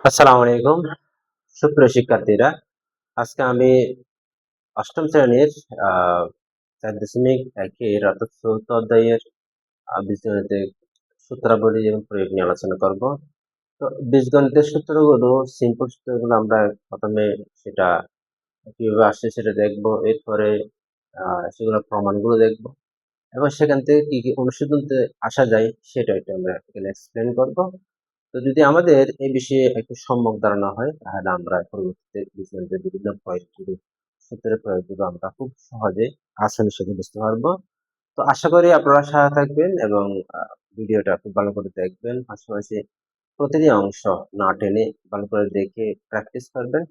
আসসালামু আলাইকুম সুপ্রিয় শিক্ষার্থীরা। আজকে আমি অষ্টম শ্রেণীর আহ 4.1 এর অর্থাৎ চতুর্থ অধ্যায়ের বীজগণিতের সূত্রাবলী এবং প্রয়োগ নিয়ে আলোচনা করব। তো বীজগণিতের সূত্রগুলো, সিম্পল সূত্রগুলো আমরা প্রথমে সেটা কিভাবে আসছে সেটা দেখব। এরপরে সেগুলো প্রমাণগুলো দেখব এবং সেখান থেকে কি কি অনুশীলনতে আসা যায় সেটা একটু আমরা এখানে এক্সপ্লেন করব। তো যদি আমাদের এই বিষয়ে একটু সম্যক ধারণা হয় তাহলে আমরা পরবর্তীতে বীজগণিতের বিভিন্ন প্রয়োগগুলো, সূত্রের প্রয়োগগুলো আমরা খুব সহজে আসানের সাথে বুঝতে পারবো। তো আশা করি আপনারা সাথে থাকবেন এবং ভিডিওটা খুব ভালো করে দেখবেন। পাশাপাশি প্রতিটি অংশ না টেনে ভালো করে দেখে প্র্যাকটিস করবেন।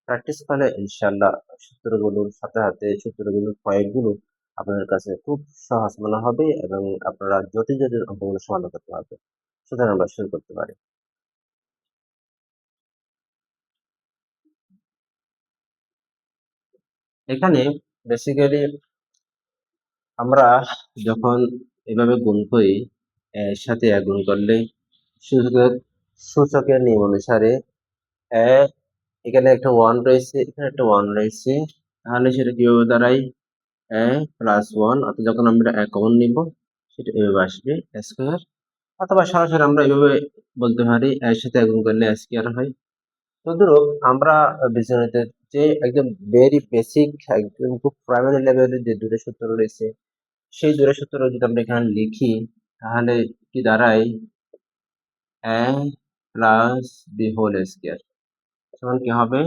প্র্যাকটিস করলে ইনশাল্লাহ সূত্রগুলোর সাথে সাথে সূত্রগুলোর প্রয়োগগুলো আপনাদের কাছে খুব সহজ মনে হবে এবং আপনারা জটিল জটিল অঙ্কগুলো সমাধান করতে পারবেন। সুতরাং আমরা শুরু করতে পারি। এখানে বেসিক্যালি আমরা যখন এভাবে গুণ করি, এর সাথে গুণ করলে সূচকের সূচকের নিয়ম অনুসারে এ এখানে একটা ওয়ান রয়েছে, এখানে একটা ওয়ান রয়েছে, তাহলে সেটা কিভাবে দাঁড়ায় এ প্লাস ওয়ান। অর্থাৎ যখন আমরা কমন নিব সেটা এভাবে আসবে স্কোয়ার, অথবা সরাসরি আমরা এভাবে বলতে পারি এর সাথে গুণ করলে স্কোয়ার হয়। তো ধরুন আমরা বীজগণিতের যে একদম ভেরি বেসিক, একদম খুব প্রাইমারি লেভেলের যে দুটো সূত্র রয়েছে, সেই দুটো সূত্র যদি আমরা এখানে লিখি তাহলে কি দাঁড়ায় a plus B whole square সমান কি হবে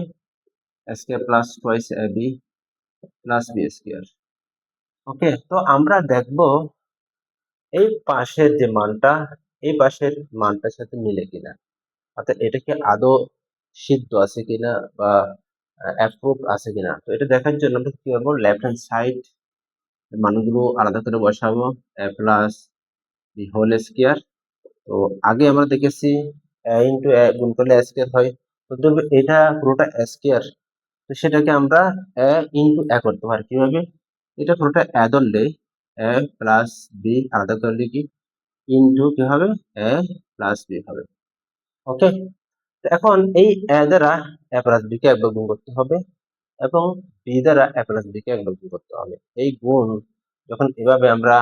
square plus twice a b plus b square. Okay, তো আমরা দেখব এই পাশের যে মানটা, এই পাশের মানটার সাথে মিলে কিনা, অর্থাৎ এটা কি আদৌ সিদ্ধ আছে কিনা বা অ্যাপ্রুভ আছে কিনা। তো এটা দেখার জন্য আমরা কি করবো, লেফট হ্যান্ড সাইড মানগুলো আলাদা করে বসাবো a plus B whole square. তো আগে আমরা দেখেছি a ইন্টু a গুণ করলে a স্কোয়ার হয়। তো ধরবে এটা পুরোটা a স্কোয়ার, তো সেটাকে আমরা a ইন্টু a করতে পারি কিভাবে, এটা পুরোটা a ধরলে a প্লাস বি আলাদা করলে কি ইন্টু কি হবে a প্লাস বি হবে। ওকে, তো এখন এই a দ্বারা a প্লাস বি কে একবার গুণ করতে হবে এবং বি দ্বারা a প্লাস বি কে একবার গুণ করতে হবে। এই গুণ যখন এভাবে আমরা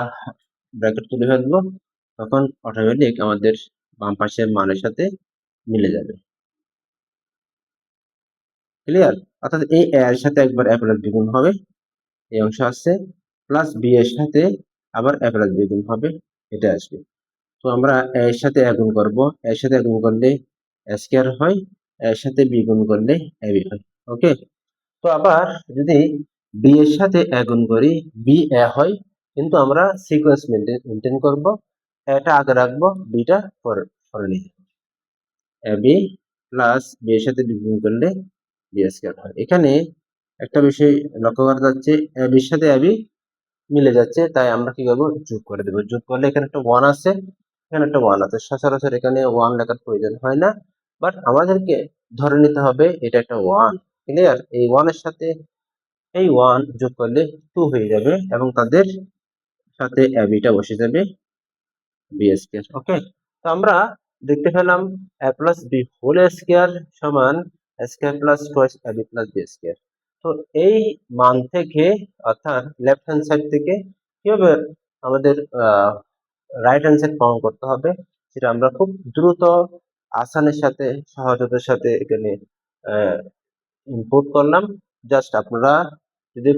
ব্র্যাকেট তুলে ফেলবো তখন অটোমেটিক আমাদের বাম পাশের মানের সাথে মিলে যাবে। ক্লিয়ার? অর্থাৎ এই a এর সাথে একবার a প্লাস বি গুণ হবে, এই অংশ আসছে, প্লাস বি এর সাথে আবার a প্লাস বি গুণ হবে, এটা আসবে। তো আমরা a এর সাথে a গুণ করব, a এর সাথে গুণ করলে a স্কয়ার হয়, a এর সাথে b গুণ করলে ab হয়। ওকে, তো আবার যদি b এর সাথে a গুণ করি b a হয়, কিন্তু আমরা সিকোয়েন্স মেনটেন করব, এটা আগে রাখবো, বিটা পরে পরে নিয়ে ab প্লাস b এর সাথে b গুণ করলে b স্কয়ার হয়। এখানে একটা বিষয় লক্ষ্য করা যাচ্ছে, ab এর সাথে ab মিলে যাচ্ছে, তাই আমরা কি করবো, যোগ করে দেবো। যোগ করলে এখানে একটা ওয়ান আছে, এখানে একটা ওয়ান আছে, সচরাচর এখানে ওয়ান লেখার প্রয়োজন হয় না, বাট আমাদেরকে ধরে নিতে হবে এটা একটা ওয়ান। ক্লিয়ার? এই ওয়ানের সাথে এই ওয়ান যোগ করলে টু হয়ে যাবে এবং তাদের সাথে বিটা বসে যাবে বি স্কয়ার। ওকে, তো আমরা দেখতে পেলাম a plus B whole square সমান square plus twice a B plus B square. তো এই মান থেকে, অর্থাৎ লেফট হ্যান্ড সাইড থেকে কিভাবে আমাদের রাইট হ্যান্ড সাইড প্রমাণ করতে হবে সেটা আমরা খুব দ্রুত, আসানের সাথে, সহজতার সাথে এখানে ইনপুট করলাম। জাস্ট আপনারা যদি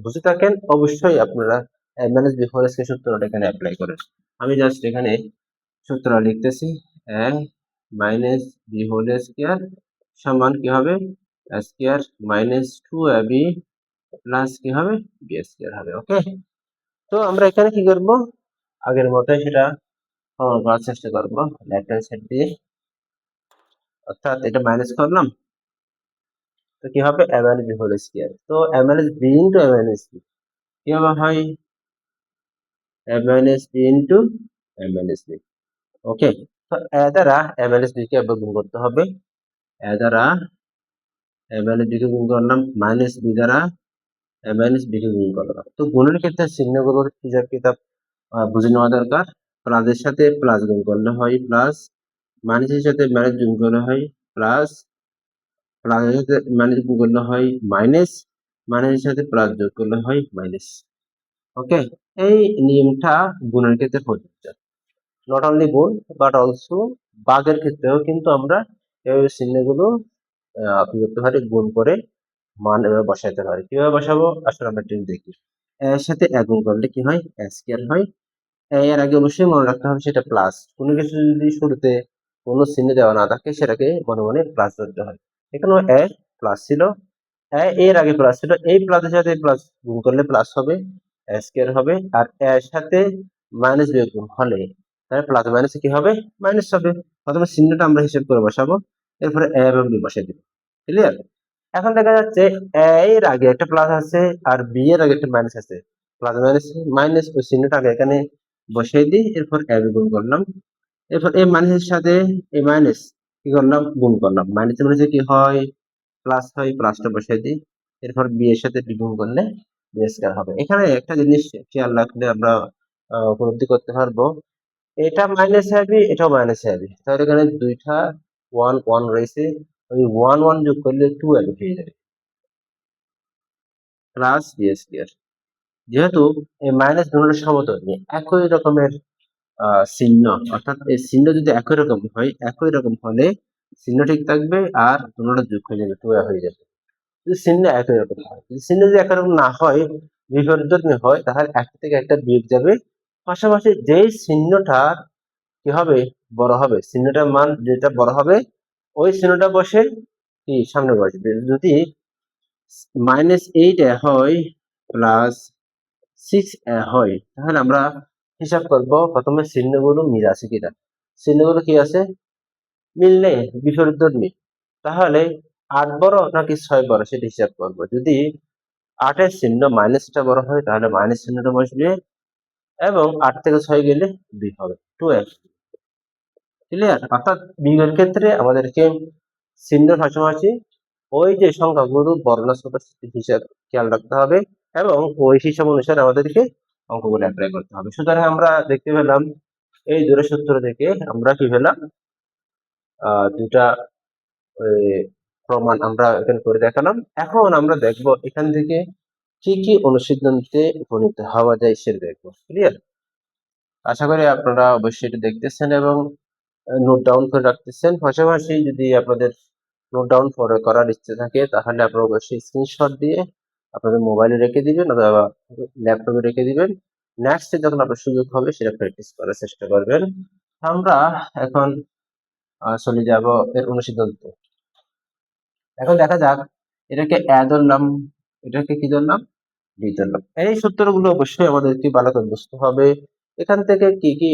বুঝে থাকেন অবশ্যই আপনারা ম্যানেজ বিফোর এসকে সূত্রটা এখানে অ্যাপ্লাই করেন। আমি জাস্ট এখানে সূত্র লিখতেছি, a minus B whole square সমান কি হবে square minus two a b plus কি হবে বি স্কয়ার হবে। ওকে, তো আমরা এখানে কি করব, আগের মতোই সেটা প্রমাণ করার চেষ্টা করব লেফট হ্যান্ড সাইড দিয়ে, অর্থাৎ এটা মাইনাস করলাম, তো কি হবে a minus B whole square. তো a minus B into a minus B কিভাবে হয় a minus B into a minus B. Okay, তো a দ্বারা a মাইনাস বি কে একবার গুণ করতে হবে, a দ্বারা a মাইনাস বি কে গুণ করলাম, মাইনাস বি দ্বারা a মাইনাস বি কে গুণ করলাম। তো গুণের ক্ষেত্রে চিহ্নগুলোর হিসাব কিতাব বুঝে নেওয়া দরকার। প্লাসের সাথে প্লাস গুণ করলে হয় প্লাস, মাইনাসের সাথে মাইনাস গুণ করলে হয় প্লাস প্লাসের সাথে মাইনাস যোগ করলে হয় মাইনাস, মাইনাসের সাথে প্লাস যোগ করলে হয় মাইনাস। ওকে, এই নিয়মটা গুণের ক্ষেত্রে প্রযোজ্য। নট অনলি গুণ বাট অলসো ভাগের ক্ষেত্রেও কিন্তু আমরা এই চিহ্নগুলো কি করতে পারি, গুণ করে মান এভাবে বসাইতে পারি। কিভাবে বসাবো আসলে আমরা একটু দেখি। এর সাথে এক গুণ করলে কি হয়, এ স্কয়ার হয়। এর আগে অবশ্যই মনে রাখতে হবে সেটা প্লাস। কোনো কিছু যদি শুরুতে কোনো চিহ্ন দেওয়া না থাকে সেটাকে মনে মনে প্লাস ধরতে হয়। এখানে এ প্লাস ছিল, এর আগে প্লাস ছিল, এই প্লাসের সাথে প্লাস গুণ করলে প্লাস হবে, এ স্কয়ার হবে। আর এর সাথে মাইনাস বিয়োগ গুণ হলে তাহলে প্লাস মাইনাসে কি হবে, মাইনাস হবে। প্রথমে চিহ্নটা আমরা হিসাব করে বসাবো, এরপরে এ এবং বি বসাই দিব। ক্লিয়ার? এখন দেখা যাচ্ছে এ এর আগে একটা প্লাস আছে আর বি এর আগে একটা মাইনাস আছে। প্লাস মাইনাস মাইনাস ওই চিহ্নটা আগে এখানে বসাই দিই, এরপর এ বি গুণ করলাম। এরপর এই মাইনাসের সাথে এই মাইনাস কি করলাম, গুণ করলাম। মাইনাসে মাইনাসে কি হয়, প্লাস হয়, প্লাসটা বসাই দিই। এরপর বি এর সাথে বি গুণ করলে বি স্কয়ার হবে। এখানে একটা জিনিস খেয়াল রাখলে আমরা উপলব্ধি করতে পারবো, এটা মাইনাস হবে, এটাও মাইনাস হবে, তাহলে এখানে দুইটা ওয়ান ওয়ান রয়েছে, ওই ওয়ান ওয়ান যোগ করলে টু হবে পেয়ে যাবে, প্লাস বি স্কয়ার। যেহেতু এই মাইনাস দুটোর সমতুল্য, একই রকমের চিহ্ন, অর্থাৎ এই চিহ্ন যদি একই রকম হয়, একই রকম হলে চিহ্ন ঠিক থাকবে আর দুটোটা যোগ হয়ে যাবে, টু হয়ে যাবে। যদি চিহ্ন একই রকম হয়, যদি চিহ্ন যদি একই রকম না হয়, বিপরীতধর্মী হয়, তাহলে একটা থেকে একটা বিয়োগ যাবে। পাশাপাশি যেই চিহ্নটা কি হবে, বড় হবে, চিহ্নটার মান যেটা বড় হবে ওই চিহ্নটা বসে কি সামনে বসবে। যদি -8 হয় প্লাস 6 হয়, তাহলে আমরা হিসাব করব প্রথমে চিহ্নগুলো মিল আছে কিনা। চিহ্নগুলো কি আছে, মিল নেই, বিপরীতধর্মী। তাহলে 8 বড় নাকি 6 বড় সেটা হিসাব করব। যদি 8 এর চিহ্ন মাইনাসটা বড় হয় তাহলে মাইনাস চিহ্নটা বসবে, এবং 8 থেকে 6 গেলে 2 হবে, 2f। ক্লিয়ার? অর্থাৎ বিয়োগের ক্ষেত্রে আমাদেরকে চিহ্নের পাশাপাশি ওই যে সংখ্যাগুলো বড় না ছোট হিসাব খেয়াল রাখতে হবে, এবং ওই হিসাব অনুসারে আমাদেরকে অঙ্কগুলো অ্যাপ্লাই করতে হবে। সুতরাং আমরা দেখতে পেলাম এই দুটো সূত্র থেকে আমরা কি পেলাম, দুটা প্রমাণ আমরা এখানে করে দেখালাম। এখন আমরা দেখব এখান থেকে কি কি অনুসিদ্ধান্তে উপনীত হওয়া যায় সেটা দেখবো। ক্লিয়ার? আশা করি আপনারা অবশ্যই এটা দেখতেছেন এবং নোট ডাউন করে রাখতেছেন। পাশাপাশি যদি আপনাদের নোট ডাউন করার ইচ্ছে থাকে তাহলে আপনারা অবশ্যই স্ক্রিনশট দিয়ে আপনাদের মোবাইলে রেখে দিবেন অথবা ল্যাপটপে রেখে দিবেন। নেক্সট যখন আপনার সুযোগ হবে সেটা প্র্যাকটিস করার চেষ্টা করবেন। আমরা এখন চলে যাব এর অনুসিদ্ধান্তে। এখন দেখা যাক, এটাকে এ ধরলাম, এটাকে কি ধরলাম, বি ধরলাম। এই সূত্রগুলো অবশ্যই আমাদেরকে ভালো করে বুঝতে হবে। এখান থেকে কি কি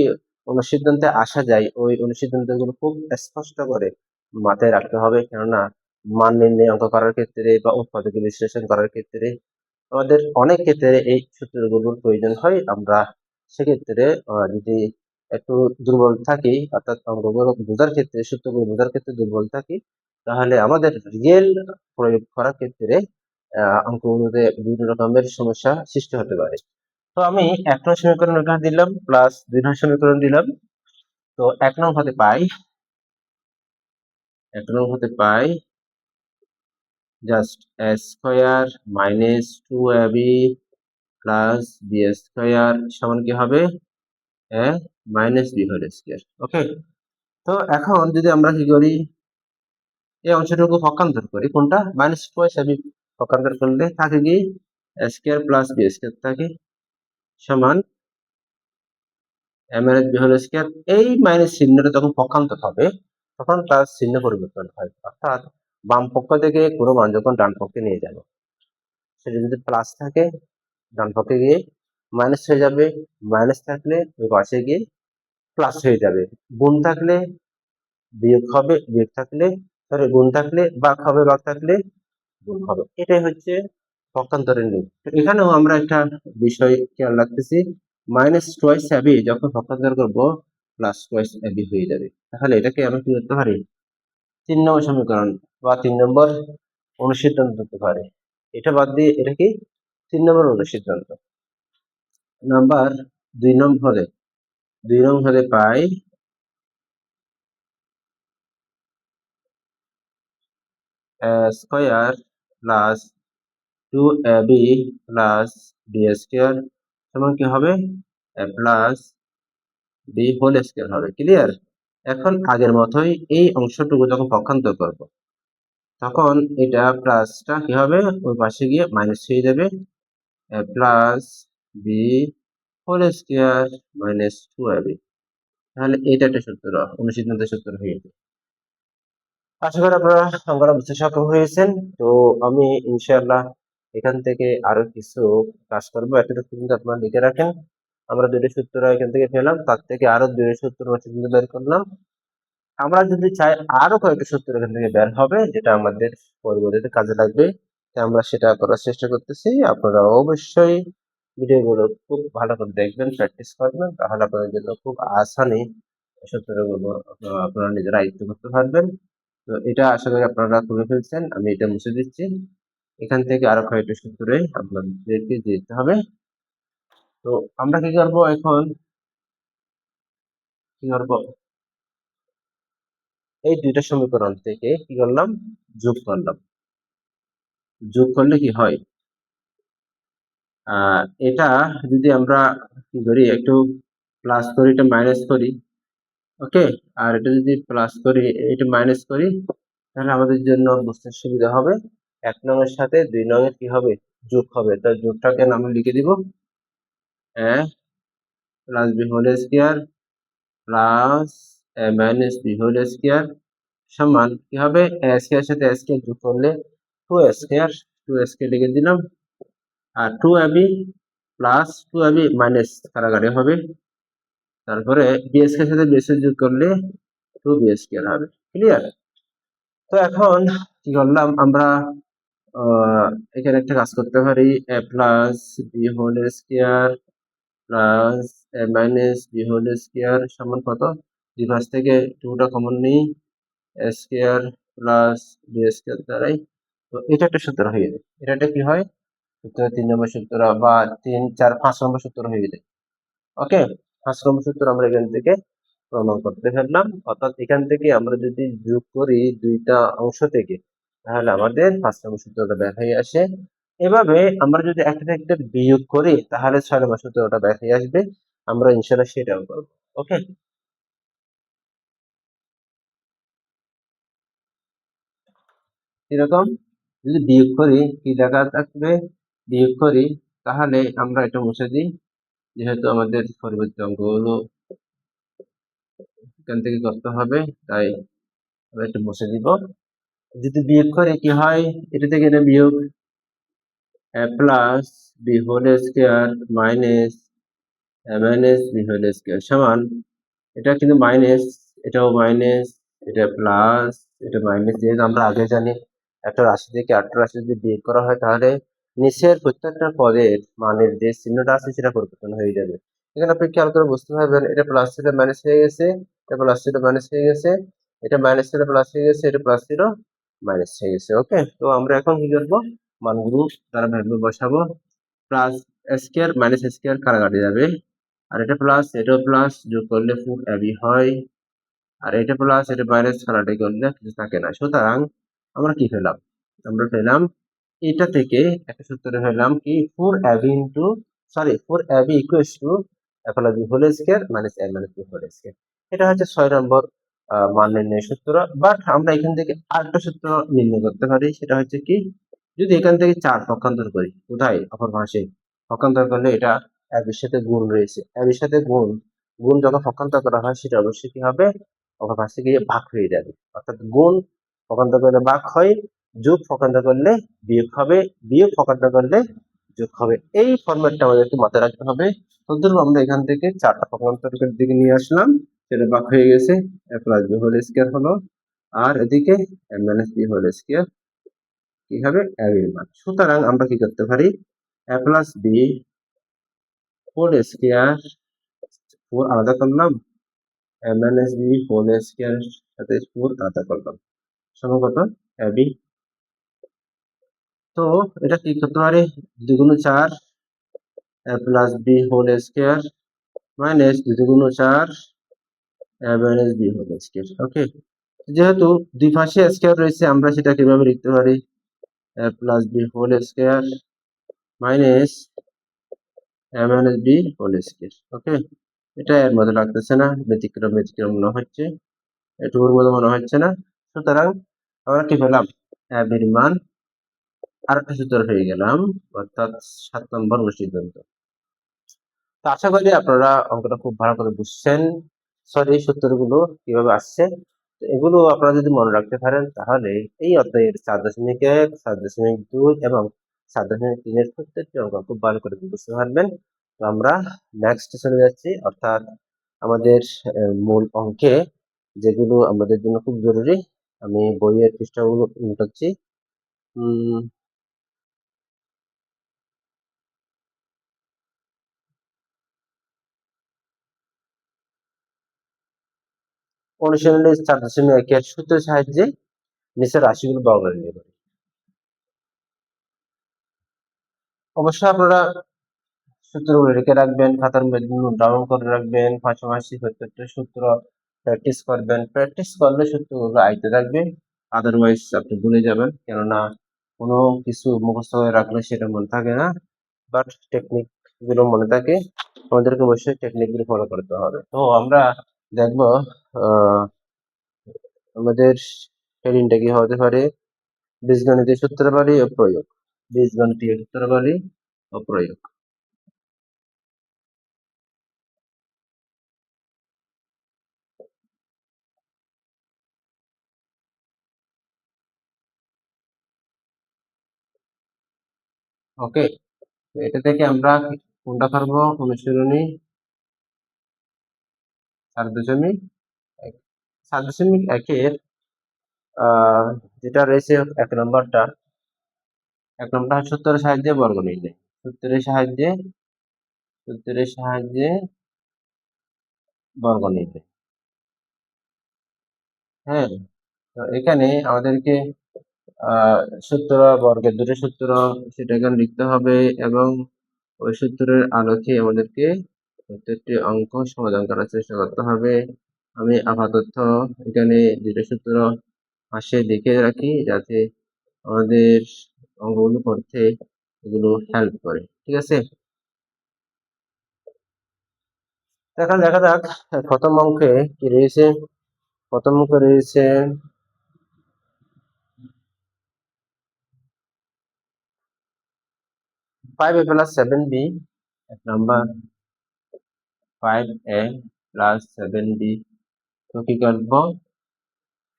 অনুসিদ্ধান্তে আসা যায় ওই অনুসিদ্ধান্তগুলো খুব স্পষ্ট করে মাথায় রাখতে হবে, কেননা মান নির্ণয় অঙ্ক করার ক্ষেত্রে বা উৎপাদক বিশ্লেষণ করার ক্ষেত্রে আমাদের অনেক ক্ষেত্রে এই সূত্রগুলোর প্রয়োজন হয়। আমরা সেক্ষেত্রে যদি একটু দুর্বল থাকি, অর্থাৎ অঙ্কগুলো বোঝার ক্ষেত্রে, সূত্রগুলো বোঝার ক্ষেত্রে দুর্বল থাকি, তাহলে আমাদের রিয়েল প্রয়োগ করার ক্ষেত্রে অঙ্কগুলোতে বিভিন্ন রকমের সমস্যা সৃষ্টি হতে পারে। তো আমি ১ নং সমীকরণ এখানে দিলাম, প্লাস ২ নং সমীকরণ দিলাম। তো ১ নং হতে পাই, ১ নং হতে পাই just a square minus 2ab plus B square সমান কি হবে, a minus B whole square. Okay, তো এখন যদি আমরা কি করি, এই অংশটুকু পক্ষান্তর করি, কোনটা, মাইনাস টুয়াইস ab পক্ষান্তর করলে থাকে কি, a square plus B square থাকে সমান a minus B whole square. এই মাইনাস চিহ্নটা যখন পক্ষান্তর হবে তখন তার চিহ্ন পরিবর্তন হয়, অর্থাৎ বাম পক্ষ থেকে কোনো মান যখন ডান পক্ষে নিয়ে যাবে, সেটা যদি প্লাস থাকে ডান পক্ষে গিয়ে মাইনাস হয়ে যাবে, মাইনাস থাকলে ওই পাশে গিয়ে প্লাস হয়ে যাবে, গুণ থাকলে বিয়োগ হবে, বিয়োগ থাকলে সরি গুণ থাকলে ভাগ হবে, ভাগ থাকলে গুণ হবে। এটাই হচ্ছে পক্ষান্তরের নিয়ম। তো এখানেও আমরা একটা বিষয় খেয়াল রাখতেছি, মাইনাস টুয়াইস এবি যখন পক্ষান্তর করবো প্লাস টুয়াইস এবি হয়ে যাবে। তাহলে এটাকে আমরা কি করতে পারি, ৩ নম্বর সমীকরণ বা ৩ নম্বর অনুসিদ্ধান্ত ধরতে পারি। এটা বাদ দিয়ে এটা কি ৩ নম্বর অনুসিদ্ধান্ত। নাম্বার ২ নম্বরে, ২ নম্বরে পাই A square plus 2ab plus B square সমান কি হবে A plus B whole square হবে। ক্লিয়ার? এখন আগের মতোই এই অংশটুকু যখন পক্ষান্তর করব তখন এটা প্লাসটা কি হবে ওই পাশে গিয়ে মাইনাস হয়ে যাবে plus B whole square minus 2ab। তাহলে এটা একটা সূত্র অনুসিদ্ধান্তের সূত্র হয়ে যাবে। আশা করি আপনারা অঙ্কটা বুঝতে সক্ষম হয়েছেন। তো আমি ইনশাআল্লাহ এখান থেকে আরো কিছু কাজ করবো, এতটুকু কিন্তু আপনারা লিখে রাখেন। আমরা দুটো সূত্র এখান থেকে পেলাম, তার থেকে আরো দুটো সূত্র অনুসিদ্ধান্ত বের করলাম। আমরা যদি চাই আরো কয়েকটা সূত্র এখান থেকে বের হবে যেটা আমাদের পরবর্তীতে কাজে লাগবে, আমরা সেটা করার চেষ্টা করতেছি। আপনারা অবশ্যই ভিডিওগুলো খুব ভালো করে দেখবেন, প্র্যাকটিস করবেন, তাহলে আপনাদের জন্য খুব আসানি সূত্রগুলো আপনারা নিজেরা আয়ত্ত করতে পারবেন। তো এটা আশা করি আপনারা করে ফেলছেন। আমি এটা মুছে দিচ্ছি। এখান থেকে আরো কয়েকটা সূত্রে আপনাদেরকে যেতে হবে। তো আমরা কি করবো এখন, কি করবো, এই দুইটা সমীকরণ থেকে কি করলাম, যোগ করলাম। যোগ করলে কি হয়, এটা যদি আমরা কি করি একটু প্লাস করি, এটা মাইনাস করি, ওকে, আর এটা যদি প্লাস করি এটা মাইনাস করি, তাহলে আমাদের জন্য বুঝতে সুবিধা হবে। 1 নং এর সাথে 2 নং এর কি হবে, যোগ হবে। তাই যোগটাকে আমি লিখে দিব a plus B whole square plus a minus B whole square সমান কি হবে, a স্কয়ার সাথে a স্কয়ার যোগ করলে 2a স্কয়ার, 2a স্কয়ার লিখে দিলাম। আর 2ab প্লাস 2ab মাইনাস কাটাকাটি হবে, তারপরে বি স্কয়ার সাথে বি স্কয়ার যোগ করলে 2b স্কয়ার হবে। ক্লিয়ার? তো এখন কি করলাম আমরা, এখানে একটা কাজ করতে পারি, a plus B whole square plus a minus B whole square সমান কত, দুই পাশ থেকে 2টা কমন নিই, a square plus B square দ্বারাই। তো এটা একটা সূত্র হয়ে যায়। এটা একটা কি হয়, সূত্র 3 নম্বর সূত্র বা 3 4 5 নম্বর সূত্র হয়ে যায়। ওকে, 5 নম্বর সূত্র আমরা এখান থেকে প্রমাণ করতে পারলাম। অর্থাৎ এখান থেকে আমরা যদি যোগ করি দুইটা অংশ থেকে, তাহলে আমাদের 5 নম্বর সূত্রটা বের হয়ে আসে। এভাবে আমরা যদি একটা একটা বিয়োগ করি তাহলে 6 নম্বর সূত্রটা বের হয়ে আসবে। আমরা ইনশাআল্লাহ সেটাও করব। ওকে, এরকম যদি বিয়োগ করি কি দেখা থাকবে, বিয়োগ করি তাহলে আমরা এটা মুছে দিই, যেহেতু আমাদের পরবর্তী অঙ্কগুলো এখান থেকে করতে হবে, তাই আমরা একটু মুছে দিব। যদি বিয়োগ করে কি হয়, এটা থেকে এটা বিয়োগ plus B whole square minus minus B whole square সমান, এটা কিন্তু মাইনাস, এটাও মাইনাস, এটা প্লাস, এটা মাইনাস। যেহেতু আমরা আগে জানি একটা রাশি থেকে আরেকটা রাশি যদি বিয়োগ করা হয় তাহলে নিচের প্রত্যেকটা পদের মানের যে চিহ্নটা আছে সেটা পরিবর্তন হয়ে যাবে। এখানে আপনি খেয়াল করে বুঝতে পারবেন, এটা প্লাস ছিল মাইনাস হয়ে গেছে, এটা প্লাস ছিল মাইনাস হয়ে গেছে, এটা মাইনাস ছিল প্লাস হয়ে গেছে, এটা প্লাস ছিল মাইনাস হয়ে গেছে। ওকে, তো আমরা এখন কি করবো, মানগুলো তারা ভ্যালু বসাবো। প্লাস স্কয়ার মাইনাস স্কয়ার কাটাকাটি যাবে, আর এটা প্লাস এটাও প্লাস, যোগ করলে 4ab হয়, আর এটা প্লাস এটা মাইনাস কাটাকাটি করলে কিছু থাকে না। সুতরাং আমরা কি পেলাম, আমরা পেলাম এটা থেকে একটা সূত্র পেলাম কি 4ab into sorry 4ab equals to a plus b whole square minus a minus b whole square. এটা হচ্ছে 6 নম্বর মান নির্ণয়ের সূত্র। বাট আমরা এখান থেকে আরেকটা সূত্র নির্ণয় করতে পারি, সেটা হচ্ছে কি, যদি এখান থেকে 4 পক্ষান্তর করি, কোথায়, অপর পাশে পক্ষান্তর করলে এটা ab এর সাথে গুণ রয়েছে, ab এর সাথে গুণ, গুণ যখন পক্ষান্তর করা হয় সেটা অবশ্যই কি হবে, অপর পাশে গিয়ে ভাগ হয়ে যাবে। অর্থাৎ গুণ পক্ষান্তর করলে ভাগ হয়, যোগ পক্ষান্তর করলে বিয়োগ হবে, বিয়োগ পক্ষান্তর করলে যোগ হবে। এই ফরম্যাটটা আমাদেরকে মাথায় রাখতে হবে। তদ্রুপ আমরা এখান থেকে 4টা পক্ষান্তরের দিকে নিয়ে আসলাম, সেটা ভাগ হয়ে গেছে, a plus b whole square হলো, আর এদিকে a minus b whole square কি হবে, ab এর মান। সুতরাং আমরা কি করতে পারি, a plus b whole square 4 আলাদা করলাম, a minus b whole square সাথে 4 আলাদা করলাম, সমান কত, ab। তো এটা কি করতে পারি, 2 গুণ 4 a plus b whole square minus 2 গুণ 4 a minus b whole square. Okay, যেহেতু দুই পাশে স্কয়ার রয়েছে, আমরা সেটা কিভাবে লিখতে পারি? a plus B whole square minus a minus B whole square. Okay, এটা এর মধ্যে লাগতেছে না, ব্যতিক্রম ব্যতিক্রম মনে হচ্ছে, এটুকুর মতো মনে হচ্ছে না। সুতরাং আমরা কি পেলাম? a বির মান আর একটা সূত্র হয়ে গেলাম, অর্থাৎ 7 নম্বর সিদ্ধান্ত। তো আশা করি আপনারা অঙ্কটা খুব ভালো করে বুঝছেন। সরি, সূত্রগুলো কিভাবে আসছে। তো এগুলো আপনারা যদি মনে রাখতে পারেন তাহলে এই অধ্যায়ের 4.1, 4.2 এবং 4.3 প্রত্যেকটি অঙ্ক খুব ভালো করে বুঝতে পারবেন। তো আমরা নেক্সট চলে যাচ্ছি, অর্থাৎ আমাদের মূল অঙ্কে, যেগুলো আমাদের জন্য খুব জরুরি। আমি বইয়ের পৃষ্ঠাগুলো উল্টাচ্ছি। অনুশীলনের 4.1 সূত্রের সাহায্যে নিচের রাশিগুলো বর্গ নির্ণয় করি। অবশ্যই আপনারা সূত্রগুলো লিখে রাখবেন, খাতার মধ্যে নোট ডাউন করে রাখবেন, পাশাপাশি প্রত্যেকটা সূত্র প্র্যাকটিস করবেন। প্র্যাকটিস করলে সূত্রগুলো আয়ত্তে থাকবে, আদারওয়াইজ আপনি ভুলে যাবেন। কেননা কোনো কিছু মুখস্থ করে রাখলে সেটা মনে থাকে না, বাট টেকনিক গুলো মনে থাকে। আমাদেরকে অবশ্যই টেকনিক গুলো ফলো করতে হবে। তো আমরা দেখবো আমাদের হেডিংটা কি হতে পারে? বীজগণিতের সূত্রাবলী ও প্রয়োগ। বীজগণিতীয় সূত্রাবলী ও প্রয়োগ। ওকে, এটা থেকে আমরা কোনটা করবো? অনুশীলনী 4.1। 4.1-এর যেটা রয়েছে 1 নম্বরটা, 1 নম্বরটা সূত্রের সাহায্যে বর্গ নির্ণয়। সূত্রের সাহায্যে বর্গ নির্ণয়। হ্যাঁ, তো এখানে আমাদেরকে সূত্র, বর্গের দুটো সূত্র সেটা এখানে লিখতে হবে এবং ওই সূত্রের আলোকে আমাদেরকে প্রত্যেকটি অঙ্ক সমাধান করার চেষ্টা করতে হবে। আমি আপাতত এখানে দুটো সূত্র পাশে লিখে রাখি, যাতে আমাদের অঙ্কগুলো করতে এগুলো হেল্প করে। ঠিক আছে, এখন দেখা যাক প্রথম অঙ্কে কি রয়েছে। প্রথম অঙ্কে রয়েছে 5a plus 7b। 1 নম্বর 5a plus 7b। তো কি করবো?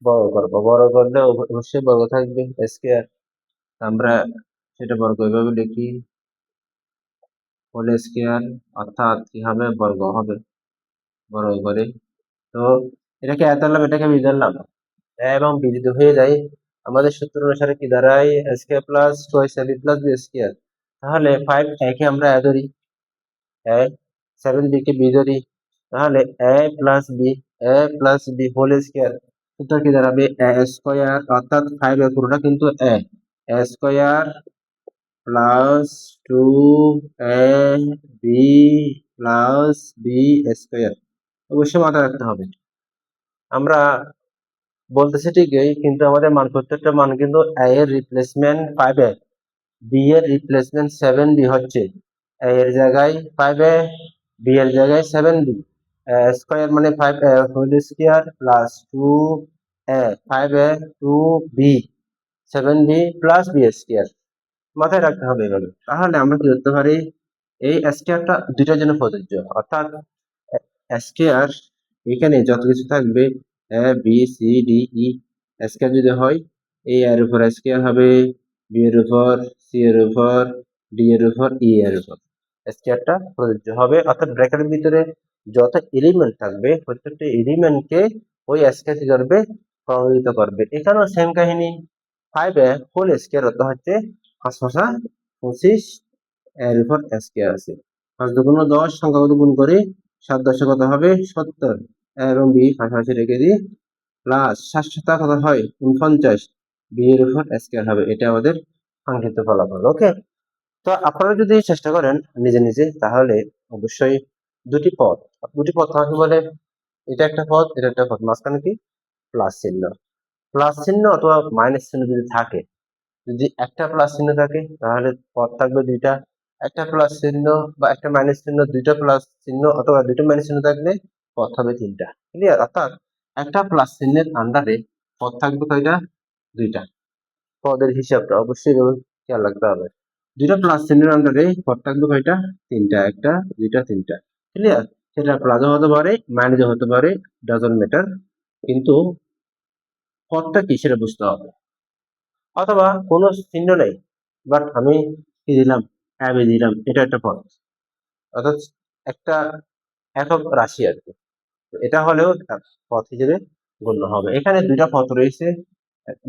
বর্গ করবো। বর্গ করলে অবশ্যই বর্গ থাকবে স্কয়ার। আমরা সেটা বর্গ এভাবে লিখি, হোল স্কয়ার, অর্থাৎ কি হবে? বর্গ হবে বর্গ করে। তো এটাকে এ ধরলাম, এটাকে বি ধরলাম, এবং বি যদি হয়ে যায় আমাদের সূত্র অনুসারে কি দাঁড়ায়? Square plus twice b plus B square. তাহলে 5a-কে আমরা এ ধরি, এ, 7b-কে বি ধরি, তাহলে a plus B whole square. সূত্র কি দাঁড়াবে? এ স্কয়ার, অর্থাৎ 5a পুরোটা কিন্তু A square plus 2ab plus B square. অবশ্যই মাথায় রাখতে হবে, আমরা বলতেছি ঠিকই, কিন্তু আমাদের মান, প্রত্যেকটা মান কিন্তু a এর রিপ্লেসমেন্ট 5a, b এর রিপ্লেসমেন্ট 7b হচ্ছে। a এর জায়গায় 5a, b এর জায়গায় 7b। স্কয়ার মানে 5a whole square plus 2a, 5a 2b 7b plus b square. মাথায় রাখতে হবে এভাবে। তাহলে আমরা কি করতে পারি? এই স্কয়ারটা দুইটার জন্য প্রযোজ্য, অর্থাৎ স্কয়ার এখানে যত কিছু থাকবে A B C D E, square যদি হয় এ এর উপর স্কয়ার হবে, বি এর উপর, সি এর উপর, ডি এর উপর, ই এর উপর স্কয়ারটা প্রযোজ্য হবে। অর্থাৎ ব্র্যাকেটের ভিতরে যত এলিমেন্ট থাকবে প্রত্যেকটা এলিমেন্টকে ওই স্কয়ার কি করবে? প্রভাবিত করবে। এখানেও সেম কাহিনী, 5a হোল স্কয়ার অর্থ হচ্ছে 5 5 25, এর উপর স্কয়ার আছে। 5 দুগুণ 10, সংখ্যাগুলো গুণ করে 7 10 কত হবে? 70, এবং বি পাশাপাশি রেখে দিই, প্লাস 7 7 কত হয়? 49, বি এর উপর স্কয়ার হবে। এটা আমাদের কাঙ্ক্ষিত ফলাফল। ওকে, তো আপনারা যদি চেষ্টা করেন নিজে নিজে, তাহলে অবশ্যই দুটি পথ কাকে বলে? এটা একটা পথ, এটা একটা পথ, মাঝখানে কি? প্লাস চিহ্ন, প্লাস চিহ্ন অথবা মাইনাস চিহ্ন যদি থাকে, যদি একটা প্লাস চিহ্ন থাকে তাহলে পদ থাকবে দুইটা, একটা প্লাস চিহ্ন বা একটা মাইনাস চিহ্ন, দুইটা প্লাস চিহ্ন অথবা দুইটা মাইনাস চিহ্ন থাকলে পদ হবে তিনটা। ক্লিয়ার? অর্থাৎ একটা প্লাস চিহ্নের আন্ডারে পদ থাকবে কয়টা? দুইটা। পদের হিসাবটা অবশ্যই খেয়াল রাখতে হবে। দুইটা প্লাস চিহ্নের আন্ডারে পদ থাকবে কয়টা? তিনটা। একটা, দুইটা, তিনটা। ক্লিয়ার? সেটা প্লাসও হতে পারে, মাইনাসও হতে পারে, ডাজন্ট ম্যাটার, কিন্তু পদটা কি সেটা বুঝতে হবে। অথবা কোনো চিহ্ন নেই, বাট আমি কি দিলাম? অ্যাবে দিলাম, এটা একটা পদ, অর্থাৎ একটা একক রাশি আর কি। এটা হলেও পদ হিসেবে গণ্য হবে। এখানে দুইটা পদ রয়েছে,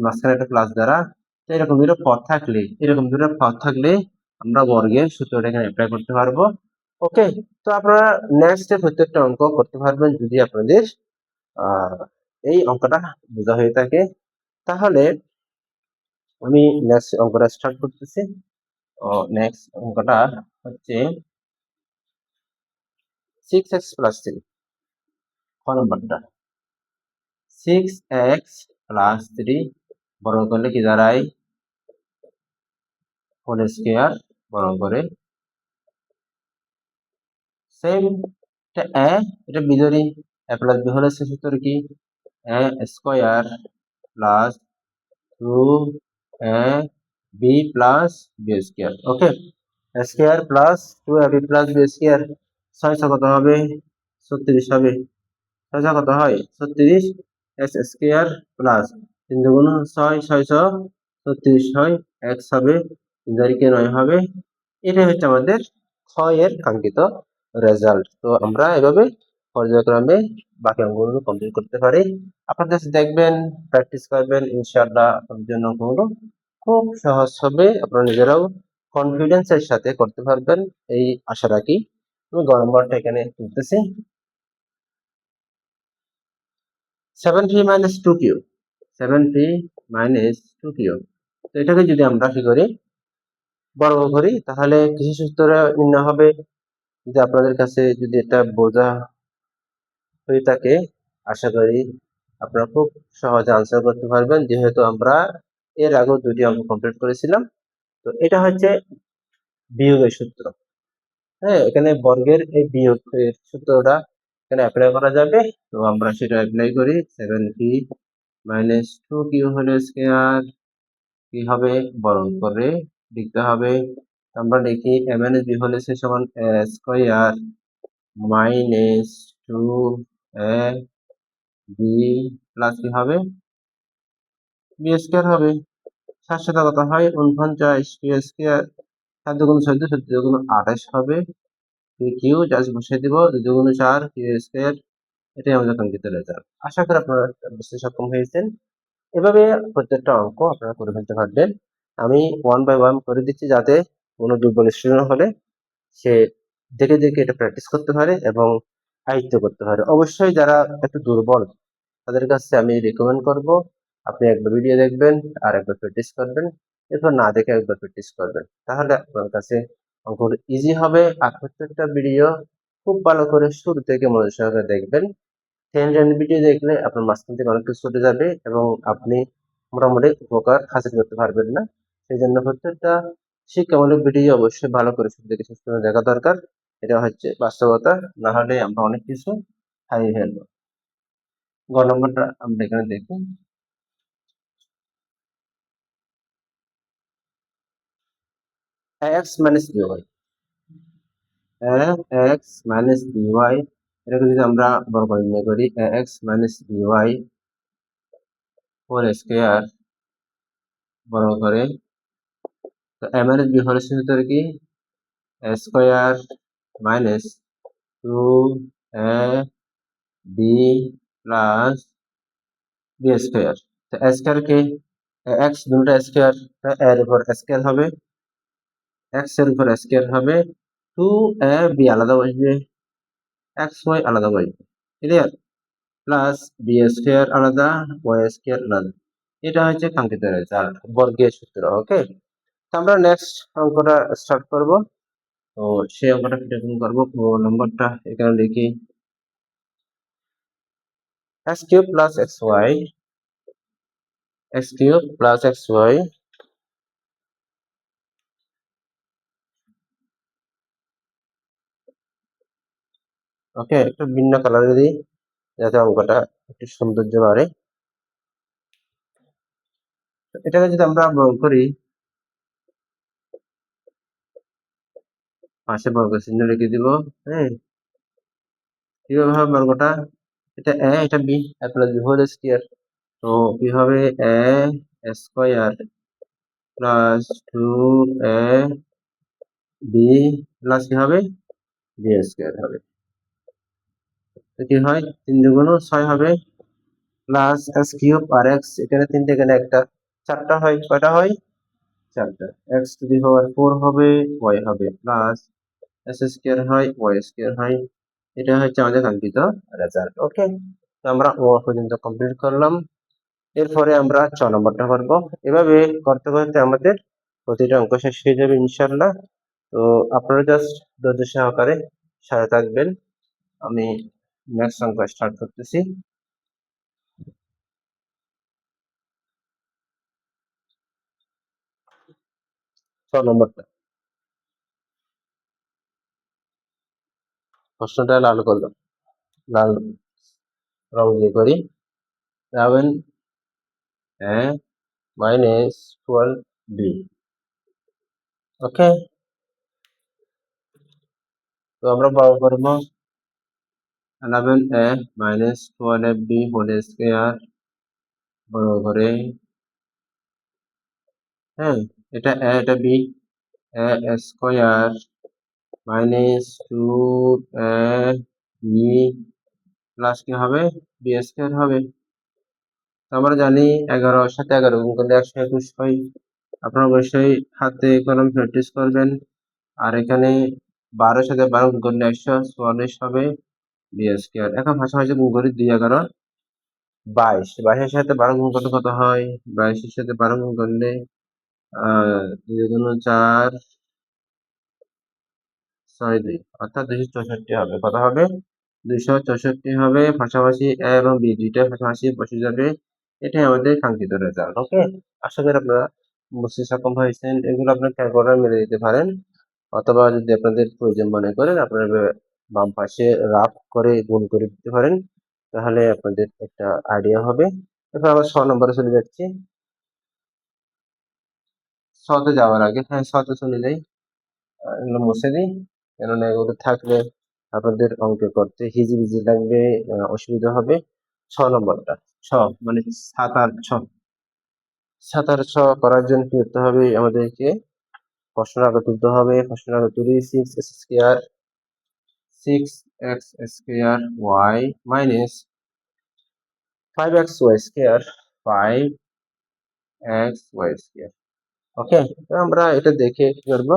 মাঝখানে একটা প্লাস দ্বারা। তো এরকম দুটো পদ থাকলে, আমরা বর্গের সূত্রটা এখানে অ্যাপ্লাই করতে পারবো। ওকে, তো আপনারা নেক্সট প্রত্যেকটা অঙ্ক করতে পারবেন যদি আপনাদের এই অঙ্কটা বোঝা হয়ে থাকে। তাহলে আমি নেক্সট অঙ্কটা স্টার্ট করতেছি। নেক্সট অঙ্কটা হচ্ছে 6x + 3, ক নম্বরটা। 6x + 3 বর্গ করলে কি দাঁড়ায়? হোল স্কয়ার বর্গ করে সেম এটা বি ধরি, a plus B whole square সূত্র কি? a square plus 2ab plus B square. Okay, a square plus 2ab plus B square, 6 কত হবে? 36 হবে। 6 কত হয়? 36। এক্স স্কয়ার প্লাস 3 দুগুণ 6, 6 36 হয়, এক্স হবে, 3 তারিখে 9 হবে। এটাই হচ্ছে আমাদের খ এর কাঙ্ক্ষিত রেজাল্ট। তো আমরা এভাবে পর্যায়ক্রমে বাকি অঙ্কগুলো কমপ্লিট করতে পারি। আপনারা জাস্ট দেখবেন, প্র্যাকটিস করবেন, ইনশাআল্লাহ আপনাদের জন্য অঙ্কগুলো খুব সহজ হবে। আপনারা নিজেরাও কনফিডেন্সের সাথে করতে পারবেন এই আশা রাখি। আমি গ নম্বরটা এখানে তুলতেছি। 7p - 2q, 7p - 2q। তো এটাকে যদি আমরা কি করি? বর্গ করি, তাহলে কিসের সূত্র নির্ণয় হবে? যদি আপনাদের কাছে যদি এটা বোঝা হয়ে থাকে, আশা করি আপনারা খুব সহজে আনসার করতে পারবেন, যেহেতু আমরা এর আগেও দুটি অঙ্ক কমপ্লিট করেছিলাম। তো এটা হচ্ছে বিয়োগের সূত্র। হ্যাঁ, এখানে বর্গের এই বিয়োগের সূত্রটা এখানে অ্যাপ্লাই করা যাবে। তো আমরা সেটা অ্যাপ্লাই করি। 7p - 2q হোল স্কয়ার কি হবে? বর্গ করে লিখতে হবে। আমরা লিখি a - b হোল স্কয়ার সমান a square minus 2ab plus কি হবে? b স্কয়ার হবে। 7 সাথে কত হয়? 49, b স্কয়ার 7 দুগুণ 14, 14 দুগুণ 28 হবে। কিউ জাস্ট বসিয়ে দিব, 2 দুগুণ 4, q স্কয়ার। এটাই আমাদের কাঙ্ক্ষিত রেজাল্ট। আশা করি আপনারা বুঝতে সক্ষম হয়েছেন। এভাবে প্রত্যেকটা অঙ্ক আপনারা করে ফেলতে পারবেন। আমি 1 বাই 1 করে দিচ্ছি, যাতে কোনো দুর্বল স্টুডেন্ট হলে সে দেখে দেখে এটা প্র্যাকটিস করতে পারে এবং আয়ত্ত করতে পারে। অবশ্যই যারা একটু দুর্বল তাদের কাছে আমি রেকমেন্ড করব, আপনি একবার ভিডিও দেখবেন আর একবার প্র্যাকটিস করবেন, এরপর না দেখে একবার প্র্যাকটিস করবেন, তাহলে আপনার কাছে অঙ্কগুলো ইজি হবে। আর প্রত্যেকটা ভিডিও খুব ভালো করে শুরু থেকে মনোযোগ সহকারে দেখবেন। 10 ভিডিও দেখলে আপনার মাঝখান থেকে অনেক কিছু ছুটে যাবে এবং আপনি মোটামুটি উপকার হাসিল করতে পারবেন না। সেই জন্য প্রত্যেকটা শিক্ষামূলক ভিডিও অবশ্যই ভালো করে শুরু থেকে শেষ পর্যন্ত দেখা দরকার। এটা হচ্ছে বাস্তবতা, না হলে আমরা অনেক কিছু হারিয়ে ফেলবো। গ নম্বরটা আমরা এখানে দেখি। x - by x - by, এটাকে যদি আমরা বর্গ নির্ণয় করি, x - by হোল স্কয়ার বর্গ করে, তো a - b হোল স্কয়ার কি? a square minus 2ab plus b square. তো a স্কয়ার কে x দুটো স্কয়ার, এর উপর স্কয়ার হবে, x এর উপর স্কয়ার হবে, 2ab আলাদা বসবে, xy আলাদা বসবে। ক্লিয়ার? প্লাস বি স্কয়ার আলাদা, ওয়াই স্কয়ার আলাদা। এটা হচ্ছে কাঙ্ক্ষিত রেজাল্ট, বর্গের সূত্র। ওকে, তো আমরা নেক্সট অঙ্কটা স্টার্ট করব। তো সেই অঙ্কটা কিরকম করবো? নম্বরটা এখানে লিখি। x cube plus xy, x cube plus xy ওকে, একটু ভিন্ন কালারে দিই যাতে অঙ্কটা একটু সৌন্দর্য বাড়ে। এটাকে যদি আমরা বর্গ করি, পাশে বর্গ চিহ্ন লিখে দিব। হ্যাঁ, কিভাবে হবে বর্গটা? এটা a, এটা b, a plus b whole square. তো কি হবে? a square plus 2a b plus কি হবে? b স্কয়ার হবে। তো কি হয়? 3 দুগুণ 6 হবে, প্লাস x কিউব আর x, এখানে 3 এখানে একটা, 4টা হয়। কয়টা হয়? 4টা। x টু দি পাওয়ার 4 হবে, y হবে, প্লাস s স্কয়ার হয়, y স্কয়ার হয়। এটা হচ্ছে আমাদের কাঙ্ক্ষিত রেজাল্ট। ওকে, তো আমরা ও পর্যন্ত কমপ্লিট করলাম। এরপরে আমরা 6 নম্বরটা করব। এভাবে করতে করতে আমাদের প্রতিটা অঙ্ক শেষ হয়ে যাবে ইনশাল্লাহ। তো আপনারা জাস্ট ধৈর্য সহকারে সাথে থাকবেন। আমি নেক্সট অঙ্ক স্টার্ট করতেছি। 6 নম্বরটা, প্রশ্নটা লাল করলাম, লাল রং দিয়ে করি। 7a minus 12b। ওকে, তো আমরা বর্গ করব 11a minus 12b whole square বর্গ করে, হ্যাঁ, এটা a, এটা b, a square minus 2ab plus কি হবে? b স্কয়ার হবে। তো আমরা জানি 11 এর সাথে 11 গুণ করলে 121 হয়। আপনারা অবশ্যই হাতে কলম প্র্যাকটিস করবেন। আর এখানে 12 এর সাথে 12 গুণ করলে 144 হবে, b স্কয়ার। এখন পাশাপাশি গুণ করি, 2 11 22, 22 এর সাথে 12 গুণ করলে কত হয়? 22 এর সাথে 12 গুণ করলে 2 গুণ 4, 6 2, অর্থাৎ 264 হবে। কত হবে? 264 হবে। পাশাপাশি a এবং b দুইটা পাশাপাশি বসে যাবে। এটাই আমাদের কাঙ্ক্ষিত রেজাল্ট। ওকে, আশা করি আপনারা বুঝতে সক্ষম হয়েছেন। এগুলো আপনার ক্যালকুলেটর মেরে দিতে পারেন, অথবা যদি আপনাদের প্রয়োজন মনে করেন আপনারা বাম পাশে রাফ করে গুণ করে দিতে পারেন, তাহলে আপনাদের একটা আইডিয়া হবে। এরপর আমরা 6 নম্বরে চলে যাচ্ছি। 6 তে যাওয়ার আগে, হ্যাঁ 6 তে চলে যাই, এগুলো মুছে দিই, কেননা এগুলো থাকলে আপনাদের অঙ্ক করতে হিজিবিজি লাগবে, অসুবিধা হবে। 6 নম্বরটা, 6 মানে 7 আর 6, 7 আর 6 করার জন্য কি করতে হবে? আমাদেরকে প্রশ্ন আগে তুলতে হবে। প্রশ্ন আগে তুলি, 6x square, 6x square y minus 5xy square, 5xy square. Okay, তো আমরা এটা দেখে কি করবো?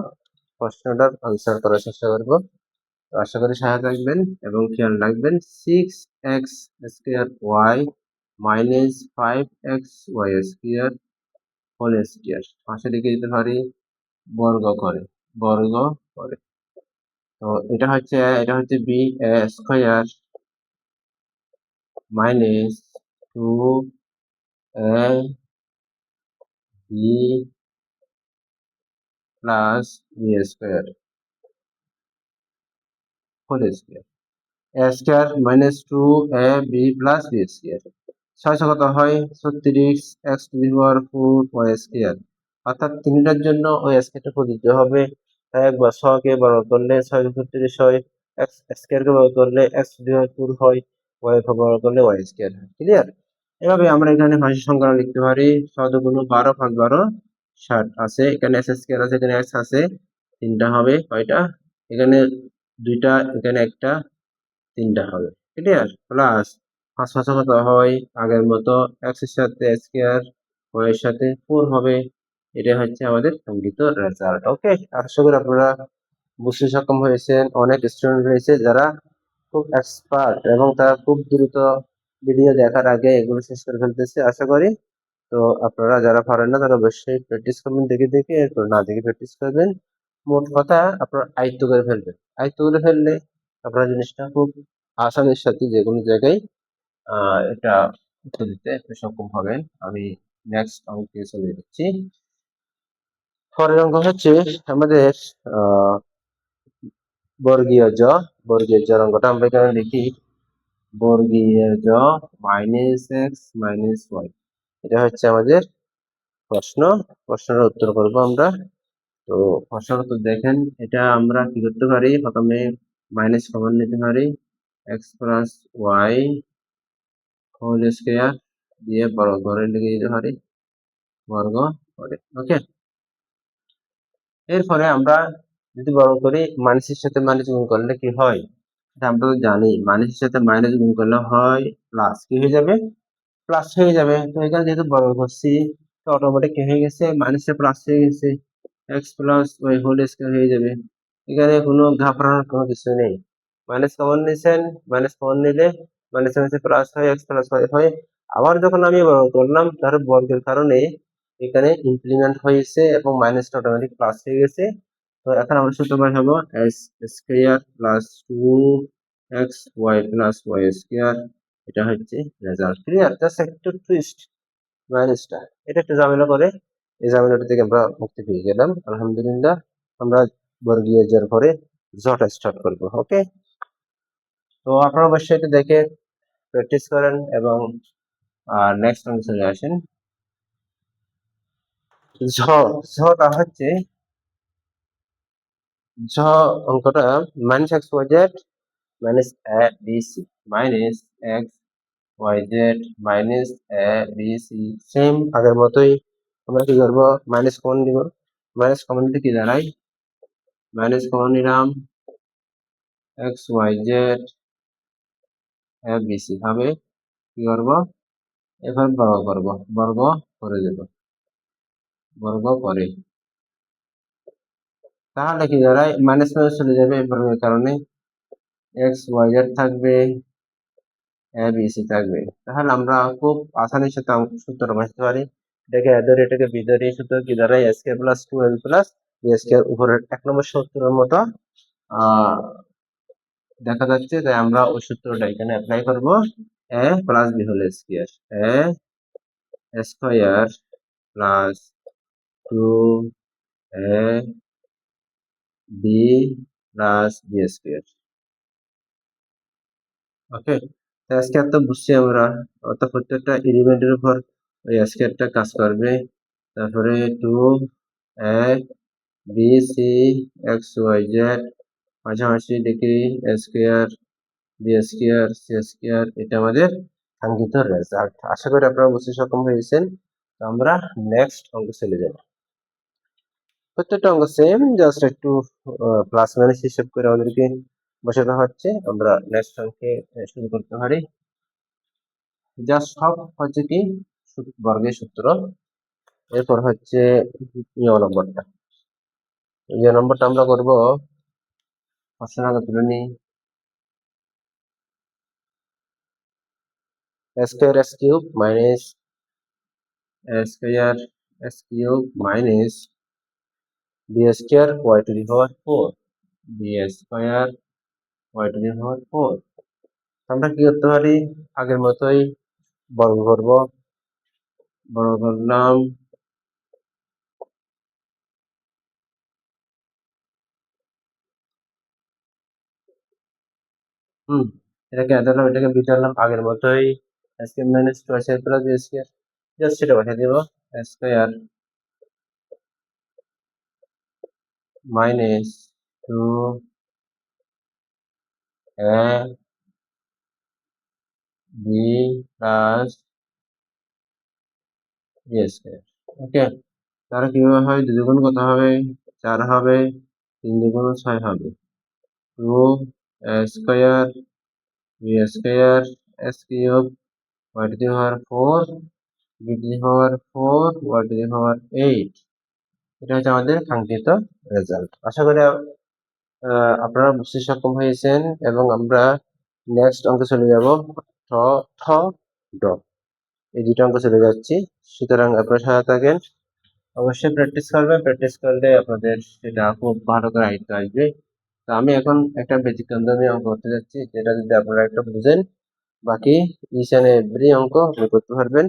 প্রশ্নটার আনসার করার চেষ্টা করবো। আশা করি সহায়তা থাকবেন এবং খেয়াল রাখবেন, 6x square y minus 5xy square whole square পাশে লিখে দিতে পারি বর্গ করে, বর্গ করে। তো এটা হচ্ছে b square minus 2a b plus b square whole square, a square minus 2ab plus b square. 6 কত হয়? 36 x to the power 4 y square, অর্থাৎ তিনটার জন্য ওই স্কয়ারটা প্রযোজ্য হবে। তাই একবার 6 কে বর্গ করলে 6 36 হয়, x স্কয়ার কে বর্গ করলে x টু দি পাওয়ার 4 হয়, y কে বর্গ করলে y স্কয়ার। ক্লিয়ার? এভাবে আমরা এখানে ভাজ্য সংখ্যা লিখতে পারি। 6 দুগুণ 12, 5 12 60 আছে, এখানে s স্কয়ার আছে, এখানে x আছে, তিনটা হবে কয়টা? এখানে দুইটা, এখানে একটা, তিনটা হবে। ক্লিয়ার? প্লাস 5 5 কত হয়? আগের মতো x এর সাথে স্কয়ার, y এর সাথে 4 হবে। এটা হচ্ছে আমাদের কাঙ্ক্ষিত রেজাল্ট। ওকে, আশা করি আপনারা বুঝতে সক্ষম হয়েছেন। অনেক স্টুডেন্ট রয়েছে যারা খুব এক্সপার্ট এবং তারা খুব দ্রুত ভিডিও দেখার আগে এগুলো শেষ করে ফেলতেছে। আশা করি তো আপনারা যারা পারেন না তারা অবশ্যই প্র্যাকটিস করবেন দেখে দেখে, এরপর না দেখে প্র্যাকটিস করবেন। মোট কথা আপনারা আয়ত্ত করে ফেলবেন। আয়ত্ত করে ফেললে আপনারা জিনিসটা খুব আসানির সাথে যে কোনো জায়গায় এটা উত্তর দিতে একটু সক্ষম হবেন। আমি নেক্সট অঙ্কে চলে যাচ্ছি। পরের অঙ্ক হচ্ছে আমাদের বর্গীয় জ। বর্গীয় জ অঙ্কটা আমরা এখানে লিখি বর্গীয় জ মাইনাস এক্স মাইনাস ওয়াই। এটা হচ্ছে আমাদের প্রশ্ন। প্রশ্নের উত্তর করব আমরা। তো প্রশ্নের উত্তর দেখেন, এটা আমরা কি করতে পারি, প্রথমে মাইনাস কমন নিতে পারি, x plus y whole square দিয়ে বর্গ ঘরে লিখে দিতে পারি, বর্গ করে। ওকে, এরপরে আমরা যদি বর্গ করি মাইনাসের সাথে মাইনাস গুণ করলে কি হয়, এটা আমরা তো জানি, মাইনাসের সাথে মাইনাস গুণ করলে হয় প্লাস, কি হয়ে যাবে, প্লাস হয়ে যাবে। তো এখানে যেহেতু বর্গ করছি তো অটোমেটিক কি হয়ে গেছে, মাইনাসে প্লাস হয়ে গেছে, x plus y whole square হয়ে যাবে। এখানে কোনো ঘাবড়ানোর কোনো কিছু নেই। মাইনাস কমন নিয়েছেন, মাইনাস কমন নিলে মাইনাস মাইনাসে প্লাস হয়, এক্স প্লাস ওয়াই হয়। আবার যখন আমি বর্গ করলাম তার বর্গের কারণে এখানে ইমপ্লিমেন্ট হয়েছে এবং মাইনাসটা অটোমেটিক প্লাস হয়ে গেছে। তো এখন আমরা সূত্র পাই হবো x square plus 2xy plus y square. এটা হচ্ছে রেজাল্ট। ক্লিয়ার? জাস্ট একটু টুইস্ট মাইনাসটা, এটা একটু ঝামেলা করে, এই ঝামেলাটা থেকে আমরা মুক্তি পেয়ে গেলাম আলহামদুলিল্লাহ। আমরা বর্গীয় জের পরে জটা স্টার্ট করবো। ওকে, তো আপনারা অবশ্যই এটা দেখে প্র্যাকটিস করেন এবং নেক্সট অঙ্কে চলে আসেন। ঝটা হচ্ছে ঝ অঙ্কটা minus X Y Z minus A B C, minus X Y Z minus A B C, same আগের মতোই আমরা কি করবো, মাইনাস কমন দিব। মাইনাস কমন দিতে কি দাঁড়ায়, মাইনাস কমন নিলাম, X Y Z A B C হবে, কি করবো, এখন বর্গ করবো, বর্গ করে দেব, বর্গ করে। তাহলে কি দাঁড়ায়, মাইনাস মাইনাস চলে যাবে এই বর্গের কারণে, এক্স ওয়াই জেড থাকবে, এ বি সি থাকবে। তাহলে আমরা খুব আসানির সাথে সূত্রটা বুঝতে পারি। এটাকে এ ধরে, এটাকে বি ধরে, এই সূত্র কি দাঁড়ায়, A square plus 2ab plus B square উপরের 1 নম্বর সূত্রের মতো দেখা যাচ্ছে। তাই আমরা ওই সূত্রটা এখানে অ্যাপ্লাই করব, A plus B whole square, A square plus 2a B plus B square. Okay, square তো বুঝছি আমরা, অর্থাৎ প্রত্যেকটা এলিমেন্টের উপর ওই স্কয়ারটা কাজ করবে। তারপরে 2a b c x Y z পাশাপাশি দেখি square b square c square, এটা আমাদের কাঙ্ক্ষিত রেজাল্ট। আশা করি আপনারা বুঝতে সক্ষম হয়েছেন। তো আমরা নেক্সট অঙ্ক চলে যাব। প্রত্যেকটা অঙ্ক সেম, জাস্ট একটু প্লাস মাইনাস হিসাব করে আমাদেরকে বসাতে হচ্ছে। আমরা নেক্সট অঙ্কে শুরু করতে পারি। জাস্ট সব হচ্ছে কি বর্গের সূত্র। এরপর হচ্ছে ইয় নম্বরটা, ইয় নম্বরটা আমরা করব প্রশ্ন আগে তুলে নিই, a square s cube minus a square s cube minus b square y to the power 4, b square y to the power 4। আমরা কি করতে পারি, আগের মতোই বর্গ করব, বর্গ করলাম, এটাকে আদালাম, এটাকে বিটালাম আগের মতোই, a square minus 2ac plus b square, just সেটা বসে দেব, a square minus 2a b plus b square। ওকে, তাহলে কিভাবে হয়, 2 দুগুণ কত হবে, 4 হবে, 3 দুগুণ 6 হবে, 2a square b square s cube y to the power 4 b to the power 4 y to the power 8। এটা হচ্ছে আমাদের কাঙ্ক্ষিত রেজাল্ট। আশা করি আপনারা বুঝতে সক্ষম হয়েছেন এবং আমরা নেক্সট অঙ্কে চলে যাব, ঠ ঠ ড, এই দুটো অঙ্ক চলে যাচ্ছি। সুতরাং আপনারা সাথে থাকেন, অবশ্যই প্র্যাকটিস করবেন, প্র্যাকটিস করলে আপনাদের সেটা খুব ভালো করে আয়ত্ত আসবে। তো আমি এখন একটা ব্যতিক্রমধর্মী অঙ্ক করতে যাচ্ছি, যেটা যদি আপনারা একটা বুঝেন বাকি ইচ এন্ড এভরি অঙ্ক আপনি করতে পারবেন।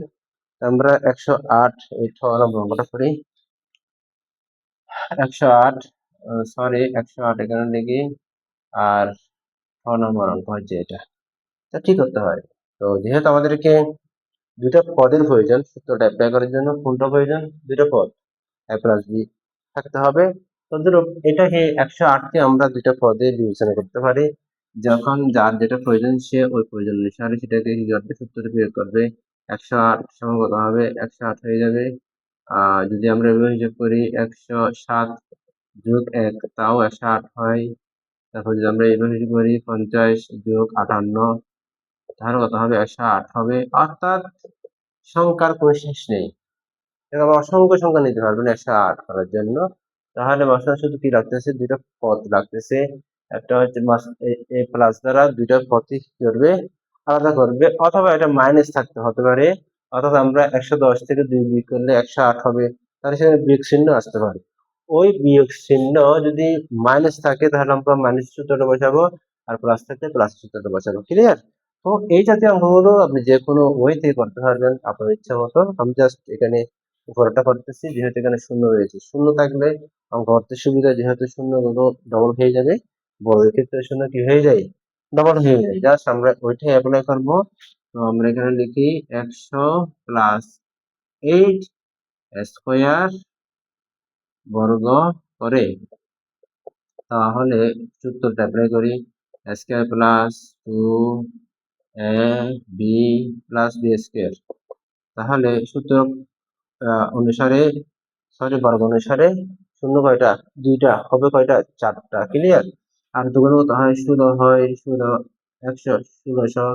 আমরা 108 এই 6 নম্বর অঙ্কটা করি। 108 সরি 108 এখানে লিখি, আর 6 নম্বর অঙ্ক হচ্ছে এটা। তা কি করতে হয়? তো যেহেতু আমাদেরকে দুইটা পদের প্রয়োজন সূত্রটা অ্যাপ্লাই করার জন্য, কোনটা প্রয়োজন? দুইটা পদ a প্লাস বি থাকতে হবে। তো ধরুন এটাকে 108কে আমরা দুইটা পদে বিবেচনা করতে পারি। যখন যার যেটা প্রয়োজন সে ওই প্রয়োজন অনুসারে সেটাকে কি করবে? সূত্রটা প্রয়োগ করবে। 108 সমান কত হবে? 108 হয়ে যাবে। যদি আমরা এভাবে হিসাব করি 107 যোগ 1 তাও 108 হয়। তারপর যদি আমরা এভাবে হিসাব করি 50 যোগ 58 তাহলে কত হবে? 108 হবে। অর্থাৎ সংখ্যার কোনো শেষ নেই। এরকম অসংখ্য সংখ্যা নিতে পারবেন 108 করার জন্য। তাহলে মাস্টার শুধু কি রাখতেছে? দুইটা পদ রাখতেছে। একটা হচ্ছে এ প্লাস দ্বারা দুইটা পদই কি করবে? আলাদা করবে, অথবা এটা মাইনাস থাকতে হতে পারে। অর্থাৎ আমরা 110 থেকে 2 বিয়োগ করলে 108 হবে। তাহলে সেখানে বিয়োগ চিহ্ন আসতে পারে। ওই বিয়োগ চিহ্ন যদি মাইনাস থাকে তাহলে আমরা মাইনাস সূত্রটা বসাবো, আর প্লাস থাকলে প্লাস সূত্রটা বসাবো। ক্লিয়ার? তো এই জাতীয় অঙ্কগুলো আপনি যে কোনো ওয়েতে করতে পারবেন আপনার ইচ্ছা মতো। আমি জাস্ট এখানে উপরটা করতেছি, যেহেতু এখানে শূন্য রয়েছে। শূন্য থাকলে অঙ্ক করতে সুবিধা, যেহেতু শূন্যগুলো ডবল হয়ে যাবে। বড়দের ক্ষেত্রে শূন্য কি হয়ে যায়? ডবল হয়ে যায়। জাস্ট আমরা ওইটাই অ্যাপ্লাই করব। তো আমরা এখানে লিখি 100 প্লাস 8 স্কোয়ার বর্গ করে, তাহলে সূত্রটা অ্যাপ্লাই করি। Square plus 2ab plus b square. তাহলে সূত্র অনুসারে, সরি বর্গ অনুসারে শূন্য কয়টা? দুইটা হবে, কয়টা? 4টা। ক্লিয়ার? আর দুগুণ কত হয়? 16 হয়। 16 100 1600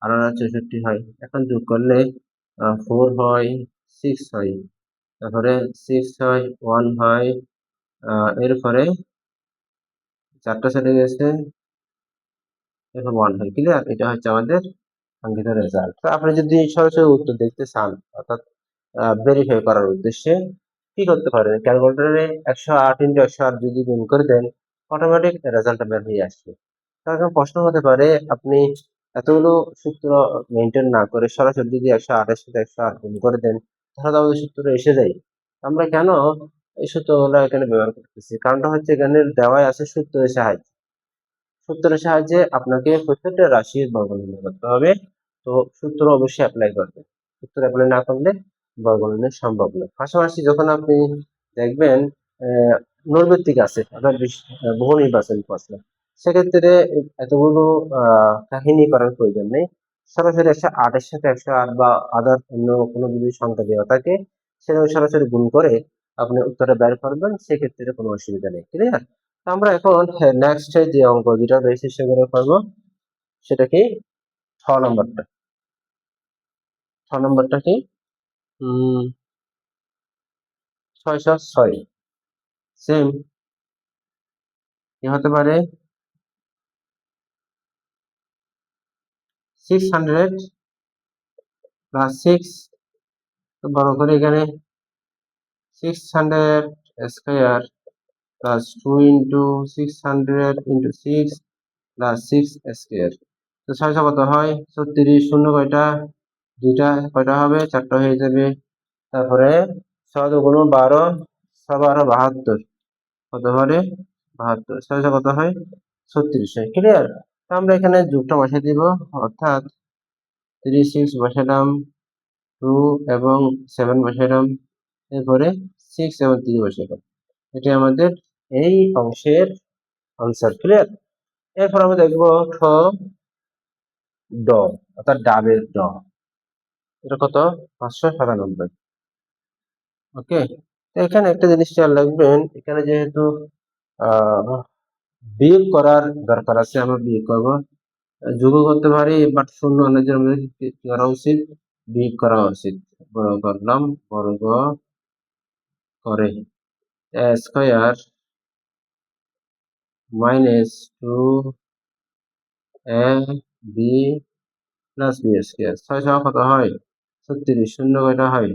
আর 64 হয়। এখন যোগ করলে 4 হয়, 6 হয়, তারপরে 6 হয়, 1 হয়, এরপরে 4টা চলে গেছে, এরপর 1 হয়। ক্লিয়ার? এটা হচ্ছে আমাদের কাঙ্ক্ষিত রেজাল্ট। তো আপনি যদি সরাসরি উত্তর দেখতে চান, অর্থাৎ ভেরিফাই করার উদ্দেশ্যে কি করতে পারেন? ক্যালকুলেটরে 108 ইন্টু 108 যদি গুণ করে দেন, অটোমেটিক রেজাল্টটা বের হয়ে আসবে। এখন প্রশ্ন হতে পারে, আপনি এতগুলো সূত্র মেনটেন না করে সরাসরি যদি 108 এর সাথে 108 গুণ করে দেন, তাহলে তো আমাদের সূত্র এসে যায়। আমরা কেন এই সূত্রগুলো এখানে ব্যবহার করতেছি? কারণটা হচ্ছে এখানে দেওয়াই আছে সূত্রের সাহায্যে। সূত্রের সাহায্যে আপনাকে প্রত্যেকটা রাশির বর্গ নির্ণয় করতে হবে। তো সূত্র অবশ্যই অ্যাপ্লাই করবেন। সূত্র অ্যাপ্লাই না করলে বর্গ নির্ণয় সম্ভব নয়। পাশাপাশি যখন আপনি দেখবেন নৈর্ব্যক্তিক আছে, অর্থাৎ বহু নির্বাচনী প্রশ্ন, সেক্ষেত্রে এতগুলো কাহিনী করার প্রয়োজন নেই। সরাসরি 108 এর সাথে 108 বা আদার অন্য কোনো যদি সংখ্যা দেওয়া থাকে, সেটা সরাসরি গুণ করে আপনি উত্তরটা বের করবেন, সেক্ষেত্রে কোনো অসুবিধা নেই। ক্লিয়ার? আমরা এখন নেক্সট যে অঙ্ক যেটা রয়েছে সেগুলো করবো। সেটা কি? 6 নম্বরটা। 6 নম্বরটা কি? 606। সেম কি হতে পারে? 600 প্লাস 6, বড় করে এখানে 600 square plus 2 into 600 into 6 plus 6 square. তো 600 কত হয়? 36। শূন্য কয়টা? দুইটা। কয়টা হবে? 4টা হয়ে যাবে। তারপরে 6 দুগুণ 12, 6 12 72। কত হবে? 72। 600 কত হয়? 36 হয়। ক্লিয়ার? তো আমরা এখানে যোগটা বসাই দিব, অর্থাৎ 36 বসালাম, 2 এবং 7 বসালাম, এরপরে 6 এবং 3 বসালাম। এটি আমাদের এই অংশের আনসার। ক্লিয়ার? এরপর আমরা দেখব খ ড, অর্থাৎ ডাবের ড। এটা কত? 597। ওকে, এখানে একটা জিনিস খেয়াল রাখবেন, এখানে যেহেতু আহ বিয়োগ করার দরকার আছে, আমরা বিয়োগ করবো। যোগ করতে পারি, বাট শূন্য অনুযায়ী আমাদের কি করা উচিত? বিয়োগ করা উচিত। বর্গ করলাম, বর্গ করে square minus 2ab plus B square. 6 কত হয়? 36। শূন্য কয়টা হয়?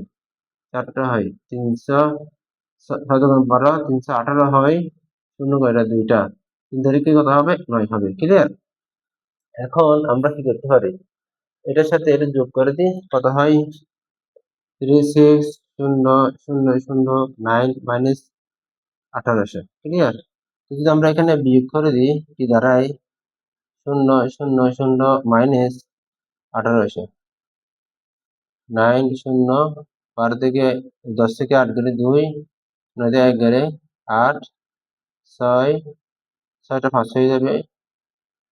4টা হয়। 300 12 318 হয়। শূন্য কয়টা? 2টা। 3 তারিখে কত হবে? 9 হবে। ক্লিয়ার? এখন আমরা কি করতে পারি? এটার সাথে এটা যোগ করে দিই, কত হয় 36,000,009 মাইনাস 1800। ক্লিয়ার? যদি আমরা এখানে বিয়োগ করে দিই কি দাঁড়ায় 0,000 মাইনাস 1800, 9 0 12 থেকে 10 থেকে 8 গেলে 2, 9 থেকে 1 গেলে 8, 6 6টা 5 হয়ে যাবে,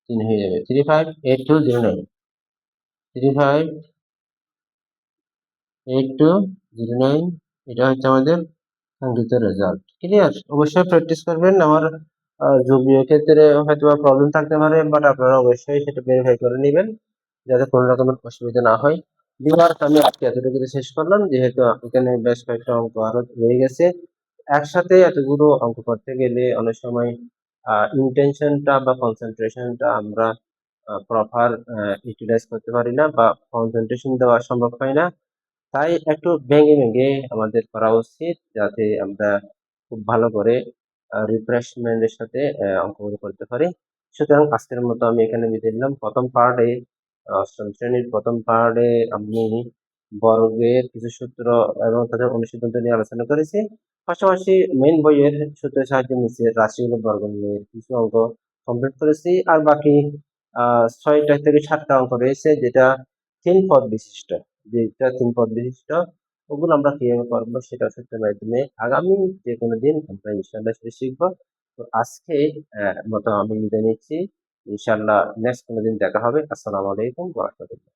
3 হয়ে যাবে, 358209, 358209, এটা হচ্ছে আমাদের কাঙ্ক্ষিত রেজাল্ট। ক্লিয়ার? অবশ্যই প্র্যাকটিস করবেন। আমার যুগীয় ক্ষেত্রে হয়তো প্রবলেম থাকতে পারে, বাট আপনারা অবশ্যই সেটা ভেরিফাই করে নেবেন যাতে কোনো রকমের অসুবিধা না হয়। ভিউয়ার্স, আমি আজকে এতটুকুতে শেষ করলাম, যেহেতু এখানে বেশ কয়েকটা অঙ্ক আরো রয়ে গেছে। একসাথে এতগুলো অঙ্ক করতে গেলে অনেক সময় ইন্টেনশনটা বা কনসেন্ট্রেশনটা আমরা প্রপার ইউটিলাইজ করতে পারি না বা কনসেন্ট্রেশন দেওয়া সম্ভব হয় না। তাই একটু ভেঙে ভেঙে আমাদের করা উচিত, যাতে আমরা খুব ভালো করে রিফ্রেশমেন্টের সাথে অঙ্কগুলো করতে পারি। সুতরাং আজকের মতো আমি এখানে বিদায় নিলাম। প্রথম পার্টে, অষ্টম শ্রেণীর প্রথম পার্টে আমি বর্গের কিছু সূত্র এবং তাদের অনুসিদ্ধান্ত নিয়ে আলোচনা করেছি। পাশাপাশি মেইন বইয়ের সূত্রের সাহায্যে নিচে রাশিগুলো বর্গমূলের কিছু অঙ্ক কমপ্লিট করেছি। আর বাকি 6টা থেকে 7টা অঙ্ক রয়েছে, যেটা 3 পদ বিশিষ্ট, ওগুলো আমরা কিভাবে করবো সেটা সূত্রের মাধ্যমে আগামী যে কোনো দিন আমরা ইনশাল্লাহ সেটা শিখবো। তো আজকে মতো আমি বিদায় নিচ্ছি। ইনশাল্লাহ নেক্সট কোনো দিন দেখা হবে। আসসালামু আলাইকুম ওয়া রাহমাতুল্লাহ।